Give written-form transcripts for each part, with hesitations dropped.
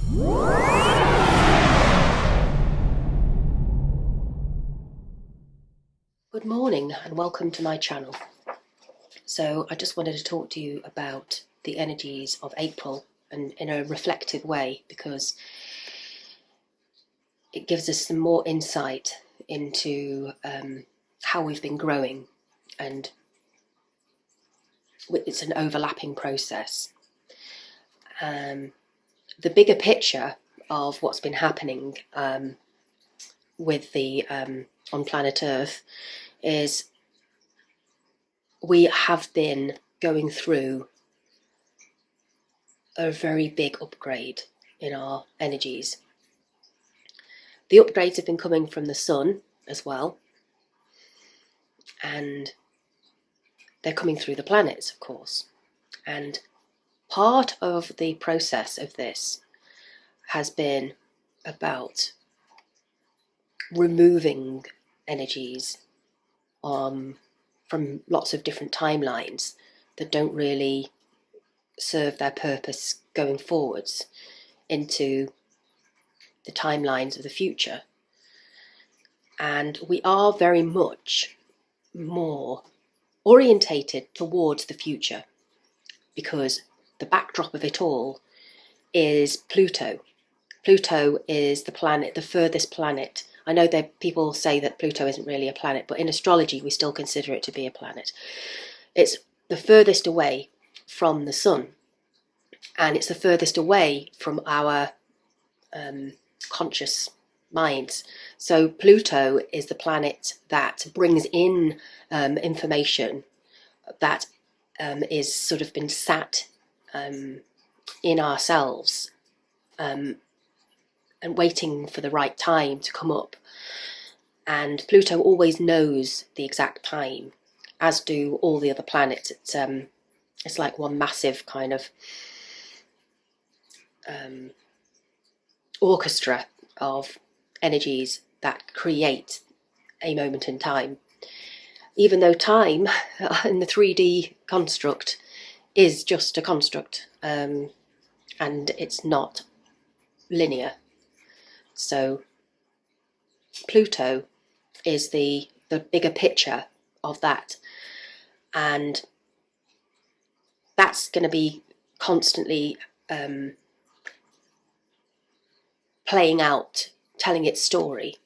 Good morning and welcome to my channel. So I just wanted to talk to you about the energies of April and in a reflective way, because it gives us some more insight into how we've been growing, and it's an overlapping process. The bigger picture of what's been happening with the on planet Earth is we have been going through a very big upgrade in our energies. The upgrades have been coming from the sun as well, and they're coming through the planets, of course. And part of the process of this has been about removing energies from lots of different timelines that don't really serve their purpose going forwards into the timelines of the future. And we are very much more orientated towards the future, because the backdrop of it all is Pluto. Pluto is the planet, the furthest planet. I know that people say that Pluto isn't really a planet, but in astrology we still consider it to be a planet. It's the furthest away from the sun, and it's the furthest away from our conscious minds. So Pluto is the planet that brings in information that is sort of been sat in ourselves and waiting for the right time to come up. And Pluto always knows the exact time, as do all the other planets. It's like one massive kind of orchestra of energies that create a moment in time. Even though time in the 3D construct is just a construct, and it's not linear. So Pluto is the bigger picture of that, and that's going to be constantly playing out, telling its story.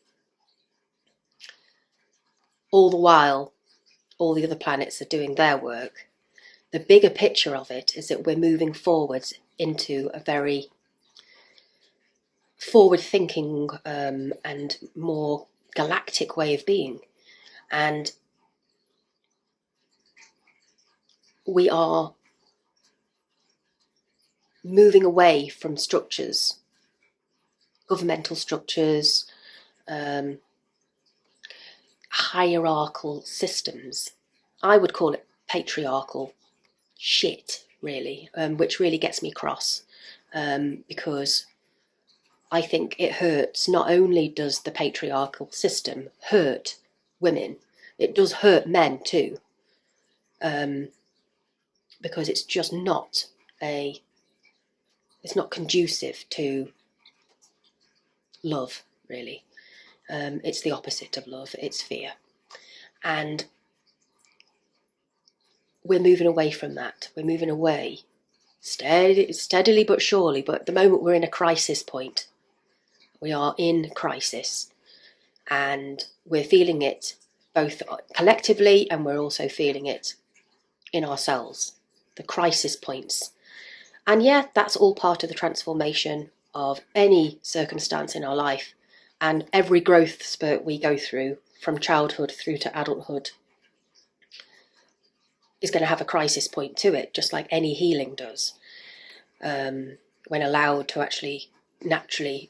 All the while, all the other planets are doing their work. The bigger picture of it is that we're moving forwards into a very forward-thinking and more galactic way of being. And we are moving away from structures, governmental structures, hierarchical systems. I would call it patriarchal shit, really, which really gets me cross, because I think it hurts. Not only does the patriarchal system hurt women, it does hurt men too, because it's just not it's not conducive to love, really. It's the opposite of love, it's fear. And we're moving away from that. We're moving away steadily but surely, but at the moment we're in a crisis point. We are in crisis, and we're feeling it both collectively, and we're also feeling it in ourselves, the crisis points. And yeah, that's all part of the transformation of any circumstance in our life, and every growth spurt we go through from childhood through to adulthood is going to have a crisis point to it, just like any healing does, when allowed to actually naturally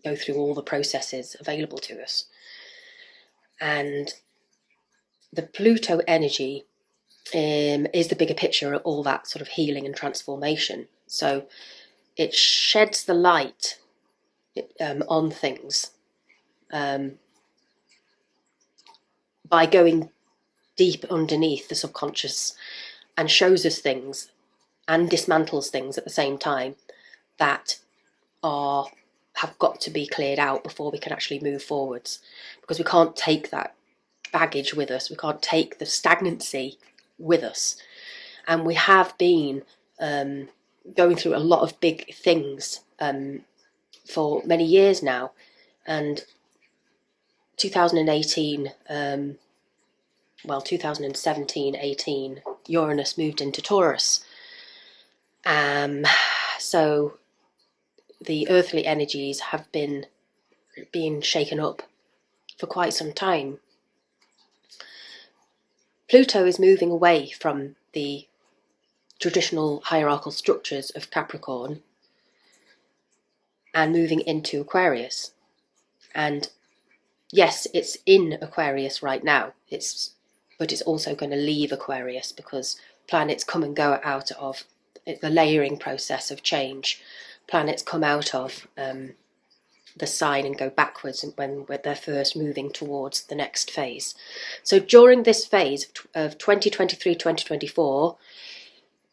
go through all the processes available to us. And the Pluto energy is the bigger picture of all that sort of healing and transformation. So it sheds the light on things by going deep underneath the subconscious, and shows us things and dismantles things at the same time that have got to be cleared out before we can actually move forwards, because we can't take that baggage with us. We can't take the stagnancy with us. And we have been going through a lot of big things for many years now. And 2018, 2017-18, Uranus moved into Taurus. So the earthly energies have been being shaken up for quite some time. Pluto is moving away from the traditional hierarchical structures of Capricorn and moving into Aquarius. And yes, it's in Aquarius right now, but it's also going to leave Aquarius, because planets come and go out of the layering process of change. Planets come out of the sign and go backwards when they're first moving towards the next phase. So during this phase of 2023-2024,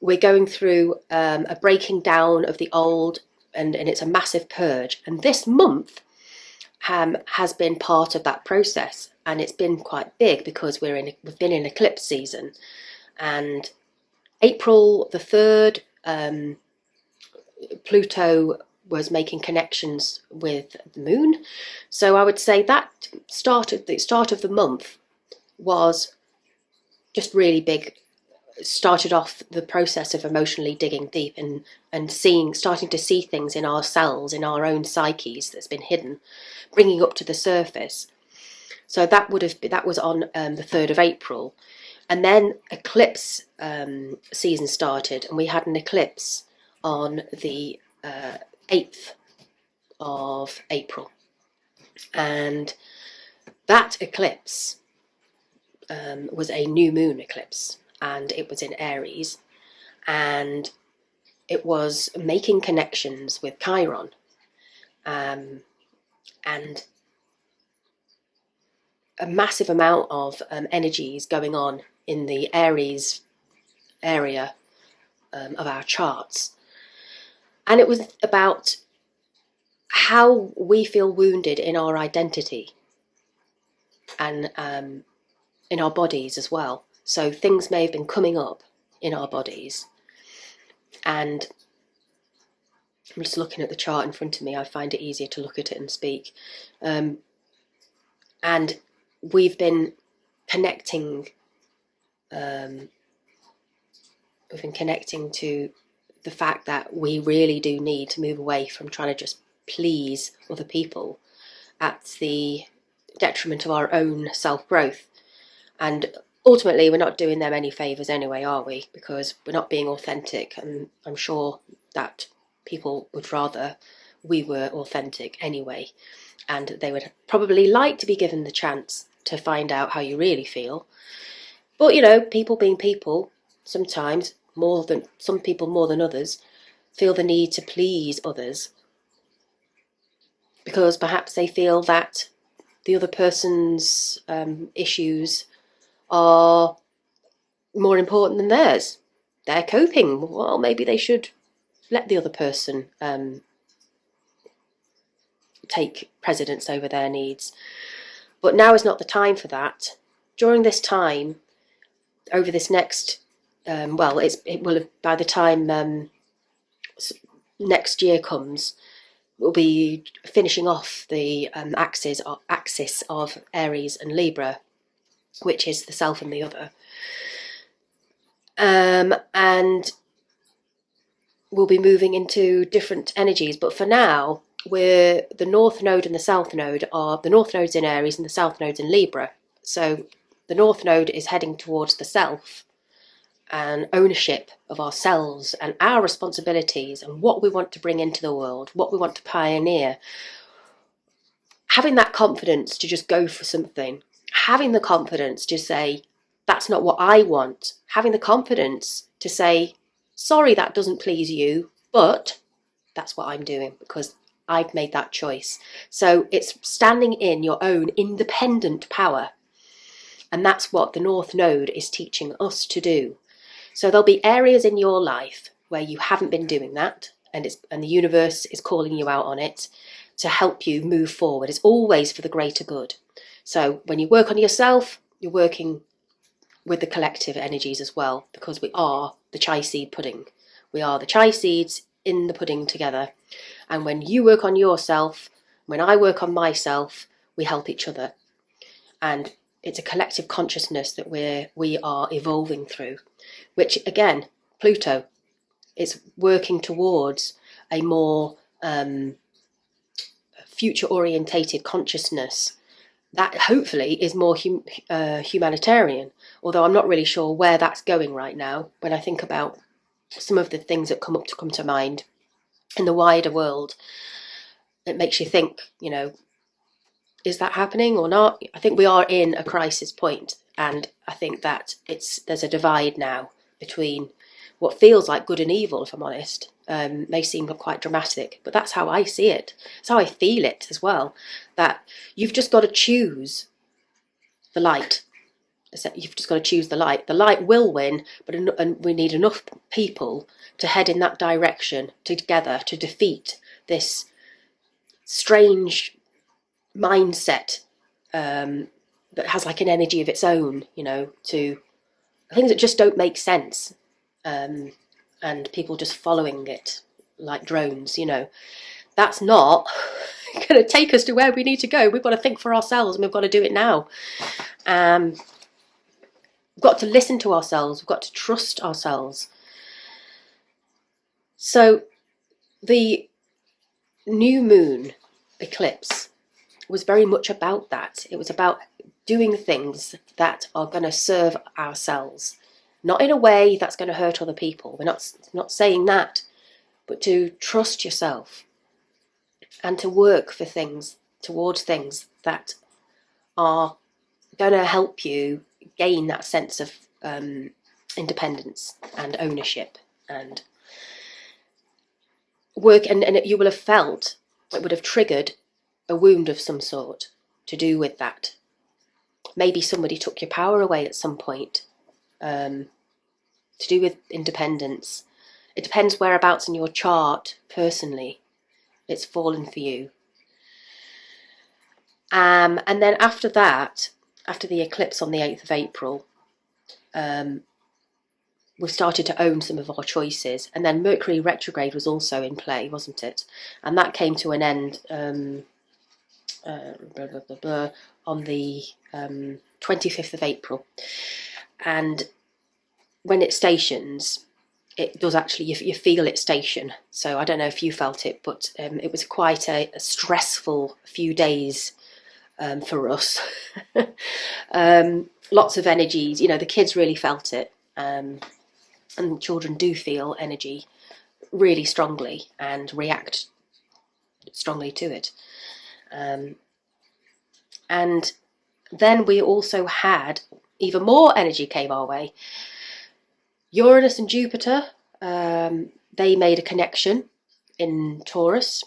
we're going through a breaking down of the old, and it's a massive purge. And this month has been part of that process, and it's been quite big because we've been in eclipse season. And April the 3rd, Pluto was making connections with the moon. So I would say that the start of the month was just really big. It started off the process of emotionally digging deep and starting to see things in ourselves, in our own psyches that's been hidden, bringing up to the surface. So that was on the 3rd of April. And then eclipse season started, and we had an eclipse on the 8th of April. And that eclipse was a new moon eclipse, and it was in Aries, and it was making connections with Chiron. And a massive amount of energies going on in the Aries area of our charts. And it was about how we feel wounded in our identity and in our bodies as well. So things may have been coming up in our bodies. And I'm just looking at the chart in front of me. I find it easier to look at it and speak. And we've been connecting. We've been connecting to the fact that we really do need to move away from trying to just please other people at the detriment of our own self-growth. And ultimately, we're not doing them any favours anyway, are we? Because we're not being authentic, and I'm sure that people would rather we were authentic anyway, and they would probably like to be given the chance to find out how you really feel. But, people being people, sometimes some people more than others feel the need to please others, because perhaps they feel that the other person's issues are more important than theirs. They're coping. Well, maybe they should let the other person take precedence over their needs. But now is not the time for that. During this time, over this next, it will have, by the time next year comes, we'll be finishing off the axis of Aries and Libra, which is the self and the other. And we'll be moving into different energies. But for now, the North Node and the South Node the North Node's in Aries and the South Node's in Libra. So the North Node is heading towards the self and ownership of ourselves and our responsibilities and what we want to bring into the world, what we want to pioneer. Having that confidence to just go for something, having the confidence to say, that's not what I want, having the confidence to say, sorry, that doesn't please you, but that's what I'm doing because I've made that choice. So it's standing in your own independent power. And that's what the North Node is teaching us to do. So there'll be areas in your life where you haven't been doing that, and the universe is calling you out on it to help you move forward. It's always for the greater good. So when you work on yourself, you're working with the collective energies as well, because we are the chai seed pudding. We are the chai seeds in the pudding together. And when you work on yourself, when I work on myself, we help each other. And it's a collective consciousness that we are evolving through, which again, Pluto is working towards a more future orientated consciousness that hopefully is more humanitarian, although I'm not really sure where that's going right now. When I think about some of the things that come to mind in the wider world, it makes you think, is that happening or not? I think we are in a crisis point, and I think that there's a divide now between what feels like good and evil, if I'm honest. May seem quite dramatic, but that's how I see it. It's how I feel it as well, that you've just got to choose the light. You've just got to choose the light. The light will win, and we need enough people to head in that direction together to defeat this strange mindset that has like an energy of its own, to things that just don't make sense, and people just following it like drones. That's not going to take us to where we need to go. We've got to think for ourselves, and we've got to do it now. We've got to listen to ourselves. We've got to trust ourselves. So the new moon eclipse was very much about that. It was about doing things that are going to serve ourselves, not in a way that's going to hurt other people. We're not saying that, but to trust yourself and to work for things, towards things that are going to help you gain that sense of independence and ownership, and work. And you will have felt it would have triggered a wound of some sort to do with that. Maybe somebody took your power away at some point, to do with independence. It depends whereabouts in your chart personally it's fallen for you. And then after that, after the eclipse on the 8th of April, we started to own some of our choices. And then Mercury retrograde was also in play, wasn't it? And that came to an end on the 25th of April. And when it stations, it does actually, you feel it station. So I don't know if you felt it, but it was quite a stressful few days for us. Lots of energies, the kids really felt it. And children do feel energy really strongly and react strongly to it. And then we also had even more energy came our way. Uranus and Jupiter, they made a connection in Taurus,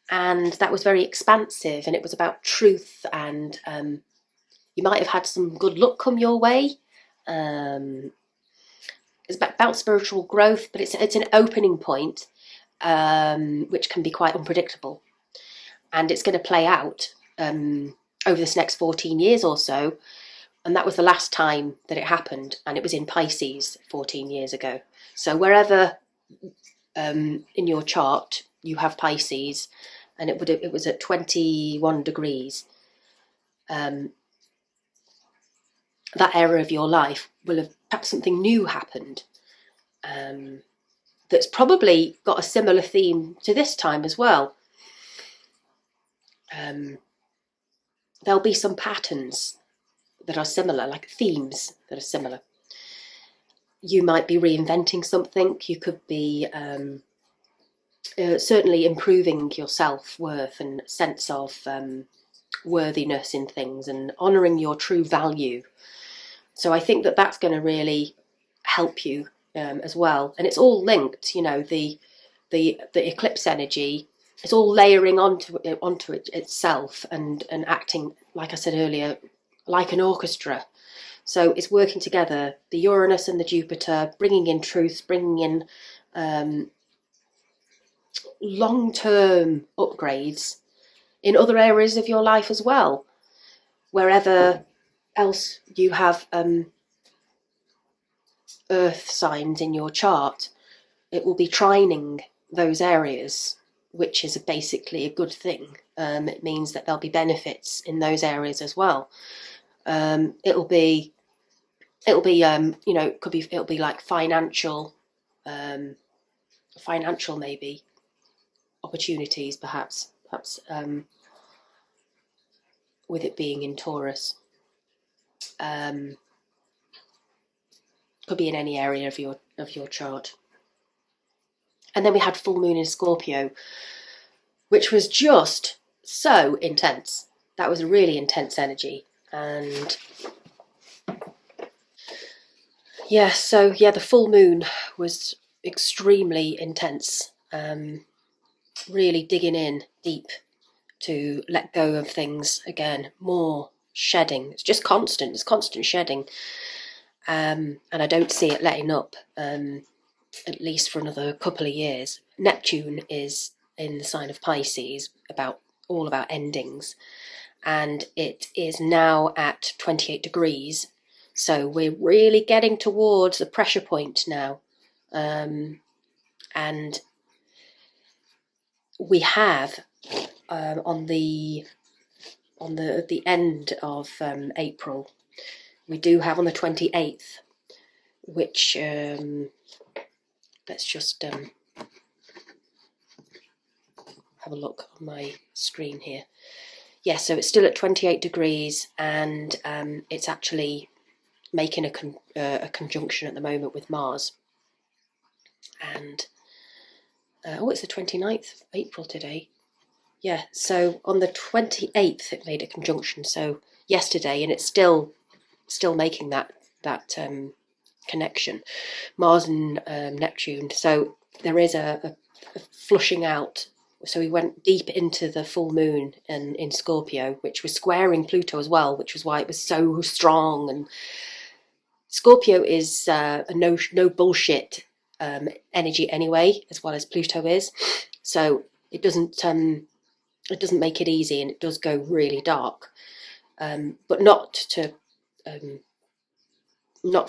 and that was very expansive, and it was about truth, and you might have had some good luck come your way. It's about spiritual growth, but it's an opening point, which can be quite unpredictable, and it's going to play out over this next 14 years or so. And that was the last time that it happened, and it was in Pisces 14 years ago. So wherever in your chart you have Pisces, and it was at 21 degrees, that era of your life will have perhaps something new happened, that's probably got a similar theme to this time as well. There'll be some patterns that are similar, like themes that are similar. You might be reinventing something. You could be certainly improving your self-worth and sense of worthiness in things, and honouring your true value. So I think that that's going to really help you as well. And it's all linked, the eclipse energy. It's all layering onto it itself, and acting, like I said earlier, like an orchestra. So it's working together, the Uranus and the Jupiter, bringing in truth, bringing in long-term upgrades in other areas of your life as well. Wherever else you have earth signs in your chart, it will be trining those areas, which is basically a good thing. It means that there'll be benefits in those areas as well. It'll be it'll be like financial maybe opportunities, perhaps with it being in Taurus. Could be in any area of your chart. And then we had full moon in Scorpio, which was just so intense. That was a really intense energy. And the full moon was extremely intense. Really digging in deep to let go of things again. More shedding. It's just constant. It's constant shedding. And I don't see it letting up, at least for another couple of years. Neptune is in the sign of Pisces, all about endings, and it is now at 28 degrees. So we're really getting towards the pressure point now, and we have on the end of April, we do have on the 28th, which let's just have a look on my screen here. Yeah, so it's still at 28 degrees, and it's actually making a conjunction at the moment with Mars. And it's the 29th of April today. Yeah, so on the 28th it made a conjunction, so yesterday, and it's still making that connection, Mars and Neptune. So there is a flushing out. So we went deep into the full moon in Scorpio, which was squaring Pluto as well, which was why it was so strong. And Scorpio is a no bullshit energy anyway, as well as Pluto is. So it doesn't make it easy, and it does go really dark, but not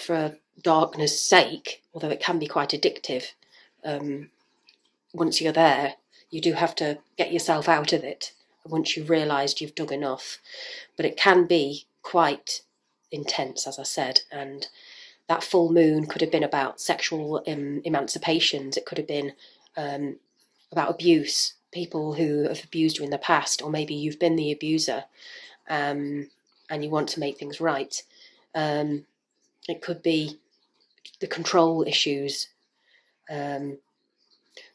for darkness' sake, although it can be quite addictive. Once you're there, you do have to get yourself out of it once you've realised you've dug enough. But it can be quite intense, as I said, and that full moon could have been about sexual emancipations. It could have been about abuse, people who have abused you in the past, or maybe you've been the abuser, and you want to make things right. It could be the control issues, but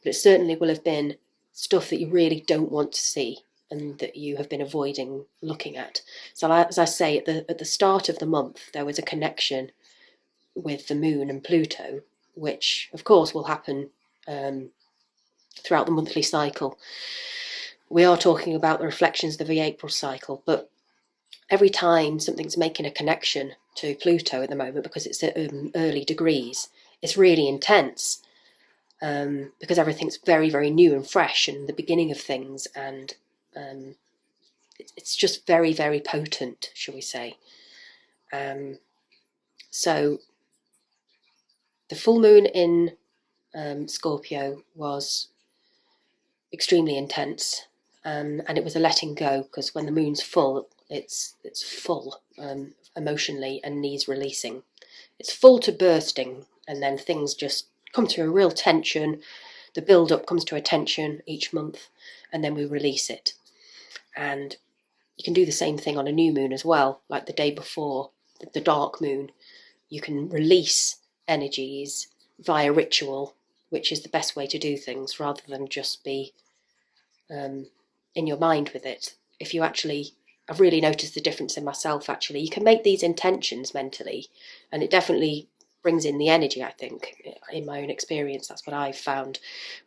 it certainly will have been stuff that you really don't want to see and that you have been avoiding looking at. So as I say, at the start of the month, there was a connection with the moon and Pluto, which of course will happen throughout the monthly cycle. We are talking about the reflections of the April cycle, but every time something's making a connection to Pluto at the moment, because it's at early degrees, it's really intense, because everything's very, very new and fresh and the beginning of things, and it's just very, very potent, shall we say. So the full moon in Scorpio was extremely intense, and it was a letting go, because when the moon's full, it's full emotionally and needs releasing. It's full to bursting, and then things just come to a real tension. The build-up comes to a tension each month, and then we release it. And you can do the same thing on a new moon as well, like the day before, the dark moon. You can release energies via ritual, which is the best way to do things, rather than just be in your mind with it. If you actually, I've really noticed the difference in myself, actually. You can make these intentions mentally, and it definitely brings in the energy, I think. In my own experience, that's what I've found.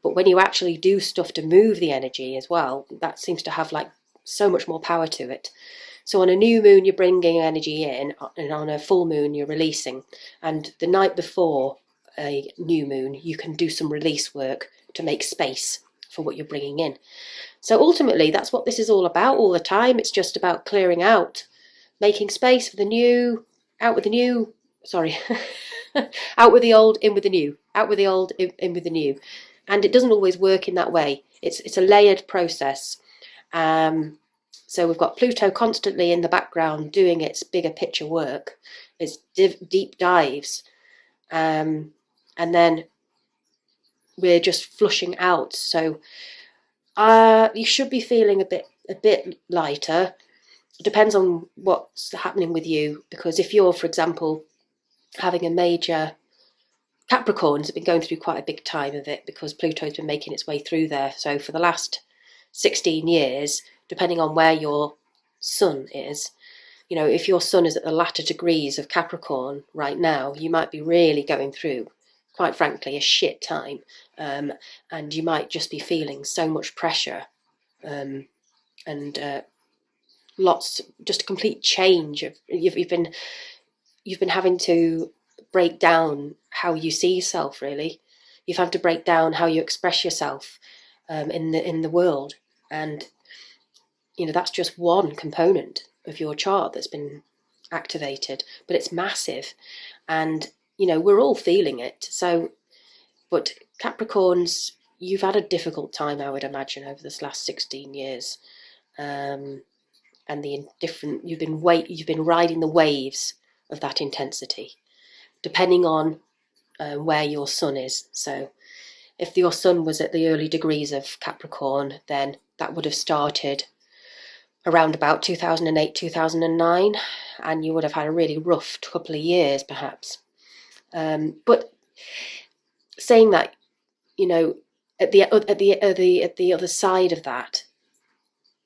But when you actually do stuff to move the energy as well, that seems to have like so much more power to it. So on a new moon, you're bringing energy in, and on a full moon, you're releasing. And the night before a new moon, you can do some release work to make space for what you're bringing in. So ultimately, that's what this is all about all the time. It's just about clearing out, making space for the new, out with the new, sorry, out with the old, in with the new, out with the old, in with the new. And it doesn't always work in that way. It's a layered process. So we've got Pluto constantly in the background doing its bigger picture work, its deep dives. And then we're just flushing out. So you should be feeling a bit lighter. It depends on what's happening with you, because if you're, for example, having a major, Capricorns have been going through quite a big time of it because Pluto's been making its way through there. So for the last 16 years, depending on where your sun is, you know, if your sun is at the latter degrees of Capricorn right now, you might be really going through, quite frankly, a shit time. And you might just be feeling so much pressure and lots, just a complete change of, you've been having to break down how you see yourself, really. You've had to break down how you express yourself in the world. And, you know, that's just one component of your chart that's been activated, but it's massive. And, you know, we're all feeling it. So, but Capricorns, you've had a difficult time, I would imagine, over this last 16 years. And you've been riding the waves of that intensity, depending on where your sun is. So if your sun was at the early degrees of Capricorn, then that would have started around about 2008, 2009, and you would have had a really rough couple of years, perhaps. But saying that, you know, at the other side of that,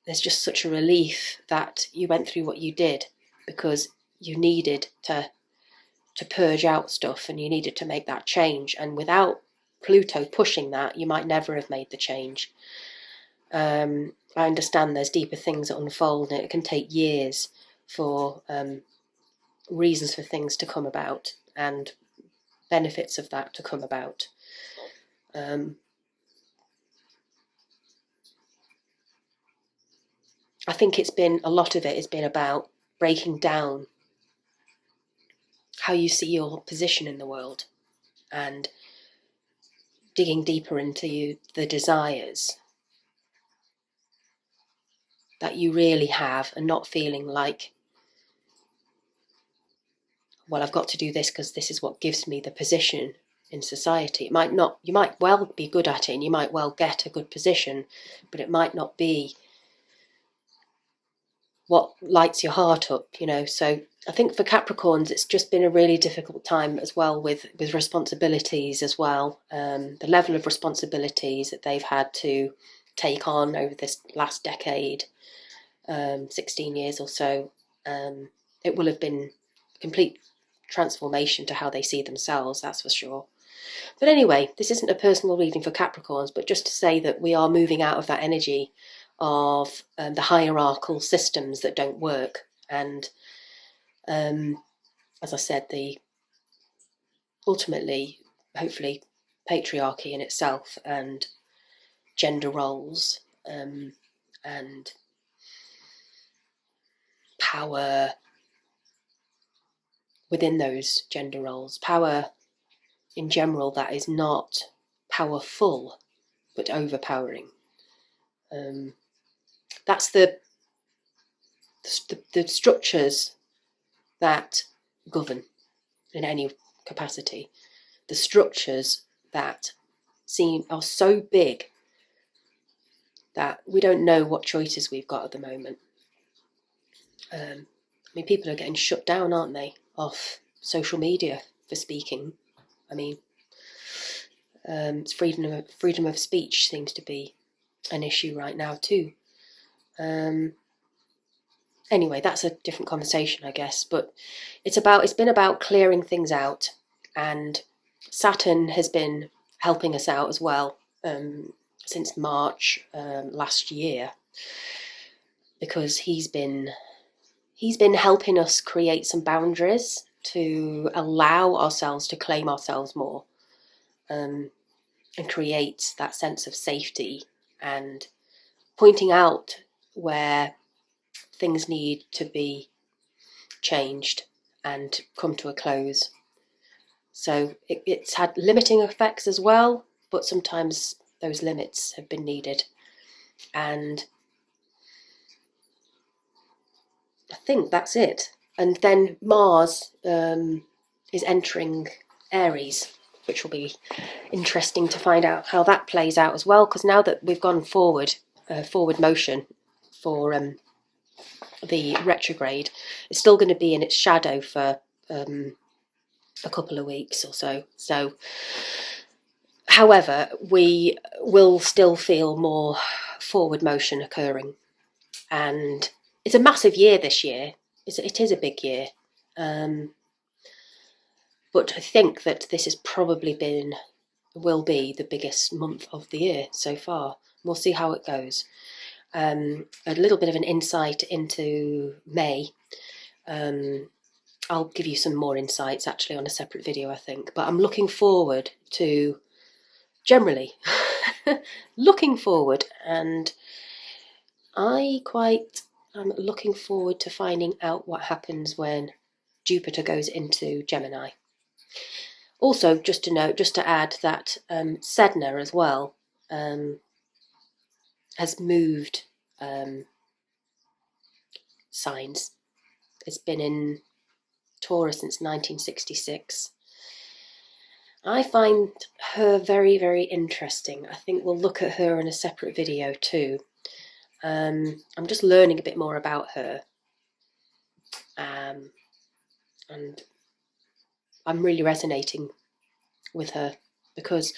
there's just such a relief that you went through what you did, because you needed to purge out stuff and you needed to make that change. And without Pluto pushing that, you might never have made the change. I understand there's deeper things that unfold, and it can take years for reasons for things to come about and benefits of that to come about. I think a lot of it has been about breaking down how you see your position in the world and digging deeper into the desires that you really have, and not feeling like, well, I've got to do this because this is what gives me the position in society. It might not, you might well be good at it and you might well get a good position, but it might not be what lights your heart up, you know. So I think for Capricorns, it's just been a really difficult time as well with responsibilities as well. The level of responsibilities that they've had to take on over this last decade, 16 years or so, it will have been a complete transformation to how they see themselves, that's for sure. But anyway, this isn't a personal reading for Capricorns, but just to say that we are moving out of that energy of the hierarchical systems that don't work. And as I said, ultimately, hopefully, patriarchy in itself and gender roles and power within those gender roles, power in general that is not powerful but overpowering. That's the structures that govern in any capacity. The structures that are so big that we don't know what choices we've got at the moment. I mean, people are getting shut down, aren't they, off social media for speaking. I mean, freedom of speech seems to be an issue right now too. Anyway, that's a different conversation, I guess. But it's been about clearing things out, and Saturn has been helping us out as well since March last year, because he's been helping us create some boundaries to allow ourselves to claim ourselves more, and create that sense of safety and pointing out where things need to be changed and come to a close. So it's had limiting effects as well, but sometimes those limits have been needed. And I think that's it. And then Mars is entering Aries, which will be interesting to find out how that plays out as well, because now that we've gone forward motion for the retrograde, it's still going to be in its shadow for a couple of weeks or so. So, however, we will still feel more forward motion occurring, and it's a massive year this year. It is a big year, but I think that this has probably will be the biggest month of the year so far. We'll see how it goes. A little bit of an insight into May. I'll give you some more insights actually on a separate video, I think. But I'm looking forward to, generally, looking forward, and I quite am looking forward to finding out what happens when Jupiter goes into Gemini. Also, just to note, just to add that Sedna as well has moved signs. It's been in Taurus since 1966. I find her very, very interesting. I think we'll look at her in a separate video too. I'm just learning a bit more about her. And I'm really resonating with her because,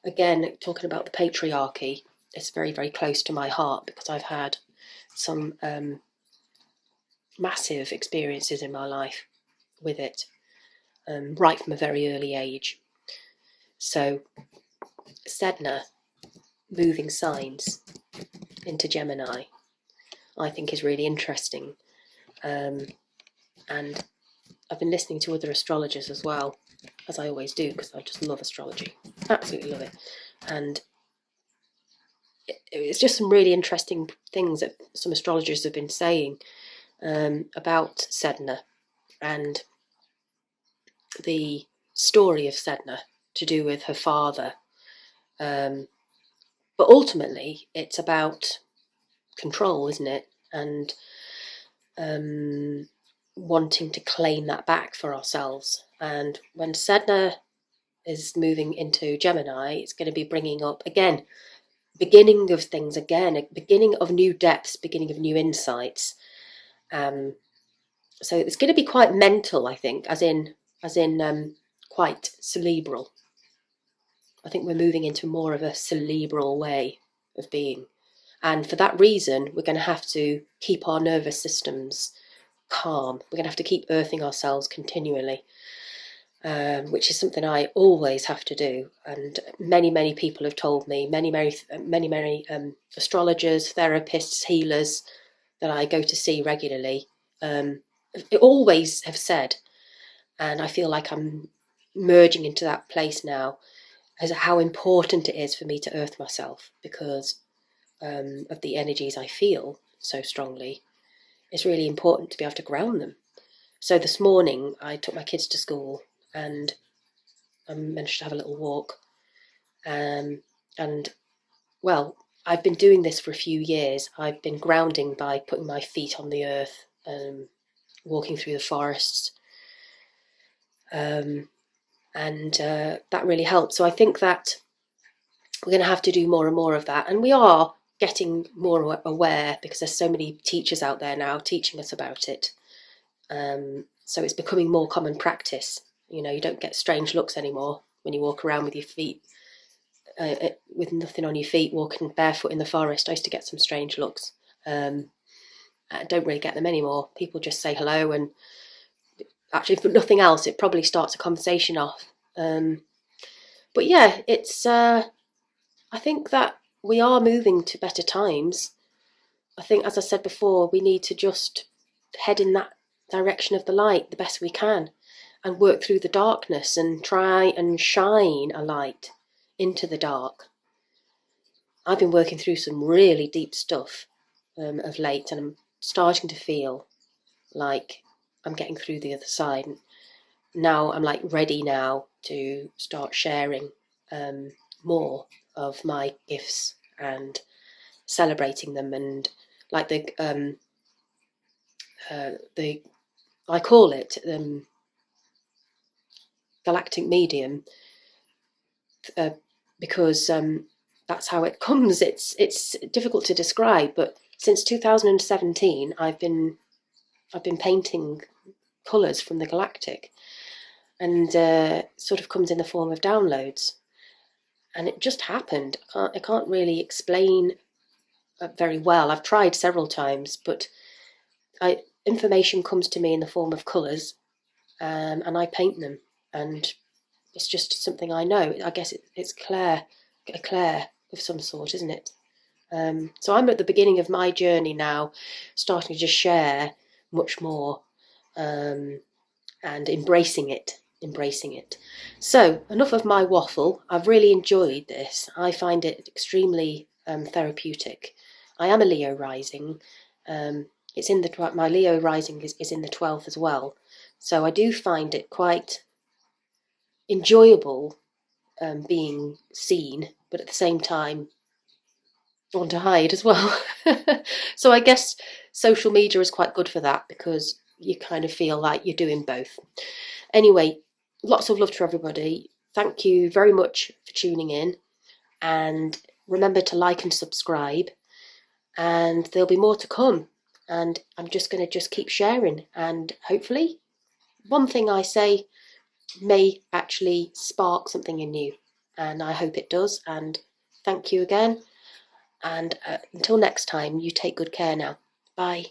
again, talking about the patriarchy, it's very, very close to my heart because I've had some massive experiences in my life with it, right from a very early age. So, Sedna moving signs into Gemini, I think is really interesting. And I've been listening to other astrologers as well, as I always do, because I just love astrology. Absolutely love it. And it's just some really interesting things that some astrologers have been saying about Sedna and the story of Sedna to do with her father. But ultimately, it's about control, isn't it? And wanting to claim that back for ourselves. And when Sedna is moving into Gemini, it's going to be bringing up, again, beginning of things again, a beginning of new depths, beginning of new insights. So it's going to be quite mental, I think, as in quite cerebral. I think we're moving into more of a cerebral way of being. And for that reason, we're going to have to keep our nervous systems calm. We're going to have to keep earthing ourselves continually, which is something I always have to do. And many, many people have told me, many astrologers, therapists, healers that I go to see regularly, always have said, and I feel like I'm merging into that place now, as how important it is for me to earth myself because of the energies I feel so strongly. It's really important to be able to ground them. So this morning I took my kids to school and I managed to have a little walk. And well, I've been doing this for a few years. I've been grounding by putting my feet on the earth, walking through the forests. And that really helps. So I think that we're going to have to do more and more of that. And we are getting more aware because there's so many teachers out there now teaching us about it. So it's becoming more common practice. You know, you don't get strange looks anymore when you walk around with your feet, with nothing on your feet, walking barefoot in the forest. I used to get some strange looks. I don't really get them anymore. People just say hello, and actually, if nothing else, it probably starts a conversation off. But yeah, it's. I think that we are moving to better times. I think, as I said before, we need to just head in that direction of the light the best we can and work through the darkness and try and shine a light into the dark. I've been working through some really deep stuff of late, and I'm starting to feel like I'm getting through the other side. Now I'm like ready now to start sharing more of my gifts and celebrating them, and like the I call it galactic medium because that's how it comes. It's difficult to describe, but since 2017 I've been painting colours from the galactic, and sort of comes in the form of downloads, and it just happened. I can't really explain very well. I've tried several times, but information comes to me in the form of colours, and I paint them, and it's just something I know. I guess it's a clair of some sort, isn't it? So I'm at the beginning of my journey now, starting to just share much more, and embracing it. So enough of my waffle. I've really enjoyed this. I find it extremely therapeutic. I am a Leo rising. It's in my Leo rising is in the 12th as well. So I do find it quite enjoyable being seen, but at the same time want to hide as well. So I guess social media is quite good for that, because you kind of feel like you're doing both. Anyway, lots of love to everybody. Thank you very much for tuning in, and remember to like and subscribe, and there'll be more to come, and I'm just going to keep sharing, and hopefully one thing I say may actually spark something in you, and I hope it does. And thank you again, and until next time, you take good care now. Bye.